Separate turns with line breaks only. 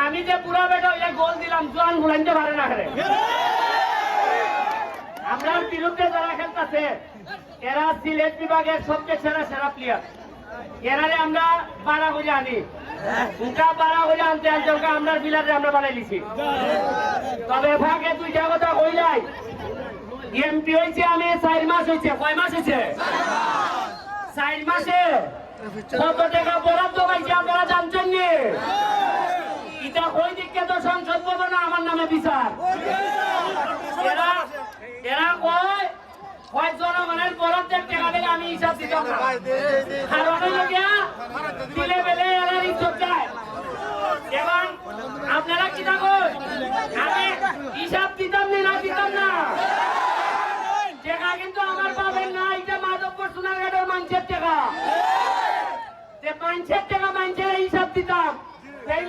আমি যে পুরা বেটা ওই গোল দিলাম জোয়ান ঘুরাইতে পারে না। আমরা বিরুদ্ধে যারা খেলতেছে এরা সিলেট বিভাগের সবচেয়ে সেরা সেরা প্লেয়ার। এরারে আমরা বাড়া করে আনি, উনকা বাড়া করে আনতে আনতে আমরা প্লেয়ারে আমরা বানাই দিছি। তবে ভাগে দুইটা কথা কইলাই, এমপি হয়েছে আমি 4 মাস হয়েছে। কয় মাস হয়েছে? 4 মাসে কত টাকা বরাদ্দ পাইছে আপনারা জানছেন নি? এটা ওই দিকে তো সংসদ ভবন আমার নামে বিচার। এরা কয় জনগণের বরাদ্দের টাকা থেকে আমি হিসাব দিতাম না। কারণ দিলে বেলে এরা ইজ্জত যায়। এবং আপনারা কি থাকুন আমি হিসাব দিতাম না দিতাম না টাকা কিন্তু আমার পাবেন না। এটা মাধবপুর সোনারঘাটের মানুষের টাকা, যে মানুষের টাকা মানুষের হিসাব দিতাম।